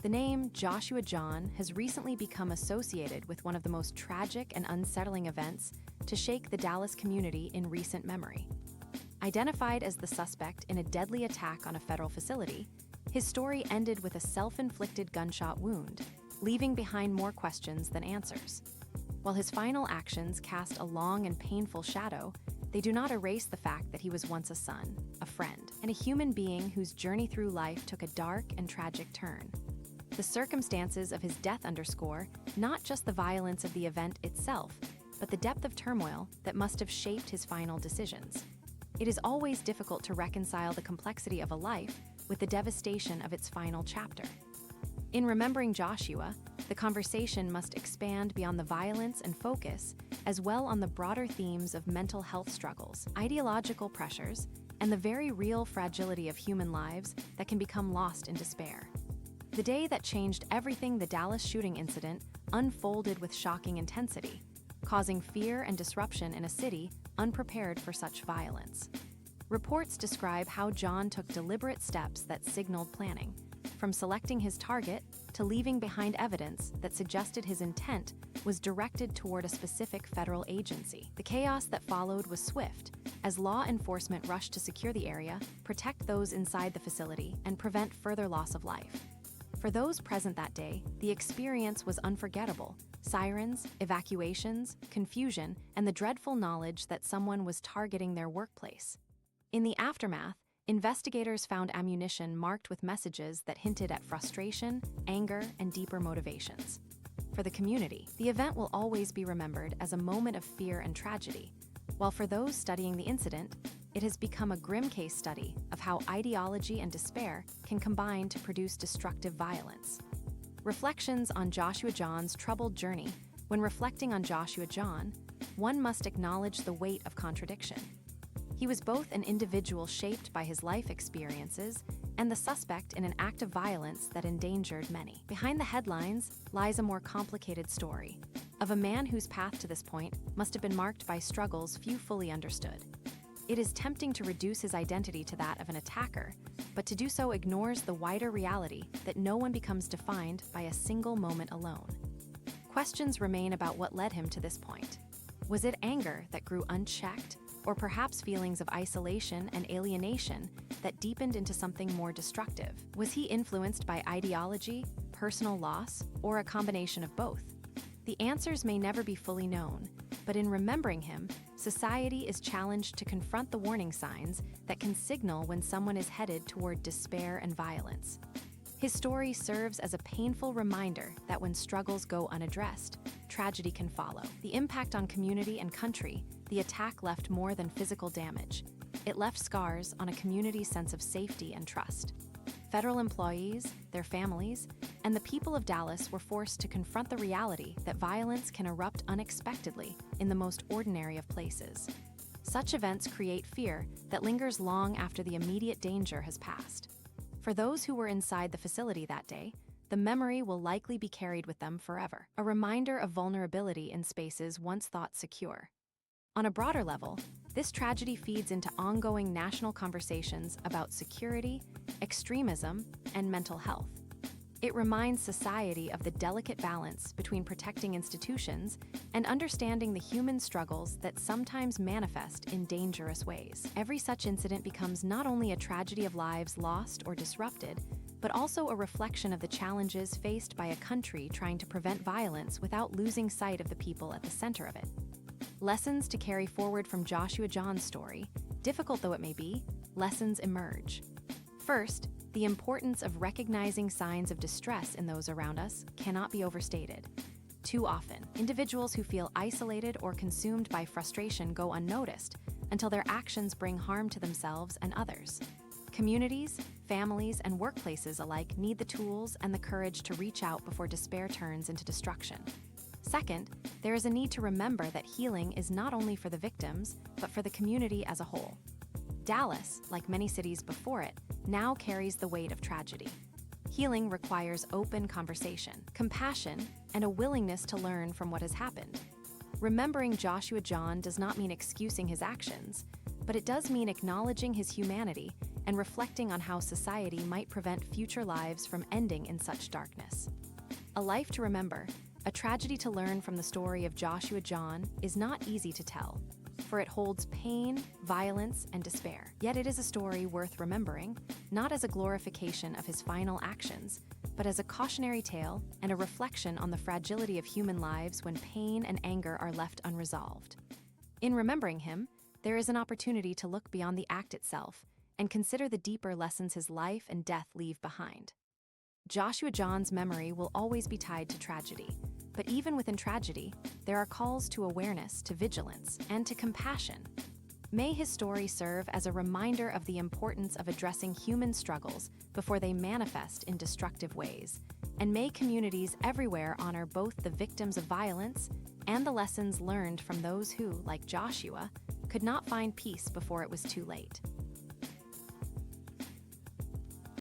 The name Joshua Jahn has recently become associated with one of the most tragic and unsettling events to shake the Dallas community in recent memory. Identified as the suspect in a deadly attack on a federal facility, his story ended with a self-inflicted gunshot wound, leaving behind more questions than answers. While his final actions cast a long and painful shadow, they do not erase the fact that he was once a son, a friend, and a human being whose journey through life took a dark and tragic turn. The circumstances of his death underscore not just the violence of the event itself, but the depth of turmoil that must have shaped his final decisions. It is always difficult to reconcile the complexity of a life with the devastation of its final chapter. In remembering Joshua, the conversation must expand beyond the violence and focus, as well on the broader themes of mental health struggles, ideological pressures, and the very real fragility of human lives that can become lost in despair. The day that changed everything, the Dallas shooting incident, unfolded with shocking intensity, causing fear and disruption in a city unprepared for such violence. Reports describe how Jahn took deliberate steps that signaled planning, from selecting his target to leaving behind evidence that suggested his intent was directed toward a specific federal agency. The chaos that followed was swift, as law enforcement rushed to secure the area, protect those inside the facility, and prevent further loss of life. For those present that day, the experience was unforgettable. Sirens, evacuations, confusion, and the dreadful knowledge that someone was targeting their workplace. In the aftermath, investigators found ammunition marked with messages that hinted at frustration, anger, and deeper motivations. For the community, the event will always be remembered as a moment of fear and tragedy, while for those studying the incident, it has become a grim case study of how ideology and despair can combine to produce destructive violence. Reflections on Joshua Jahn's troubled journey. When reflecting on Joshua Jahn, one must acknowledge the weight of contradiction. He was both an individual shaped by his life experiences and the suspect in an act of violence that endangered many. Behind the headlines lies a more complicated story of a man whose path to this point must have been marked by struggles few fully understood. It is tempting to reduce his identity to that of an attacker, but to do so ignores the wider reality that no one becomes defined by a single moment alone. Questions remain about what led him to this point. Was it anger that grew unchecked, or perhaps feelings of isolation and alienation that deepened into something more destructive? Was he influenced by ideology, personal loss, or a combination of both? The answers may never be fully known, but in remembering him, society is challenged to confront the warning signs that can signal when someone is headed toward despair and violence. His story serves as a painful reminder that when struggles go unaddressed, tragedy can follow. The impact on community and country, the attack left more than physical damage. It left scars on a community's sense of safety and trust. Federal employees, their families, and the people of Dallas were forced to confront the reality that violence can erupt unexpectedly in the most ordinary of places. Such events create fear that lingers long after the immediate danger has passed. For those who were inside the facility that day, the memory will likely be carried with them forever, a reminder of vulnerability in spaces once thought secure. On a broader level, this tragedy feeds into ongoing national conversations about security, extremism, and mental health. It reminds society of the delicate balance between protecting institutions and understanding the human struggles that sometimes manifest in dangerous ways. Every such incident becomes not only a tragedy of lives lost or disrupted, but also a reflection of the challenges faced by a country trying to prevent violence without losing sight of the people at the center of it. Lessons to carry forward from Joshua Jahn's story, difficult though it may be, lessons emerge. First, the importance of recognizing signs of distress in those around us cannot be overstated. Too often, individuals who feel isolated or consumed by frustration go unnoticed until their actions bring harm to themselves and others. Communities, families, and workplaces alike need the tools and the courage to reach out before despair turns into destruction. Second, there is a need to remember that healing is not only for the victims, but for the community as a whole. Dallas, like many cities before it, now carries the weight of tragedy. Healing requires open conversation, compassion, and a willingness to learn from what has happened. Remembering Joshua Jahn does not mean excusing his actions, but it does mean acknowledging his humanity and reflecting on how society might prevent future lives from ending in such darkness. A life to remember, a tragedy to learn from the story of Joshua Jahn is not easy to tell, for it holds pain, violence, and despair. Yet it is a story worth remembering, not as a glorification of his final actions, but as a cautionary tale and a reflection on the fragility of human lives when pain and anger are left unresolved. In remembering him, there is an opportunity to look beyond the act itself and consider the deeper lessons his life and death leave behind. Joshua Jahn's memory will always be tied to tragedy, but even within tragedy, there are calls to awareness, to vigilance, and to compassion. May his story serve as a reminder of the importance of addressing human struggles before they manifest in destructive ways, and may communities everywhere honor both the victims of violence and the lessons learned from those who, like Joshua, could not find peace before it was too late.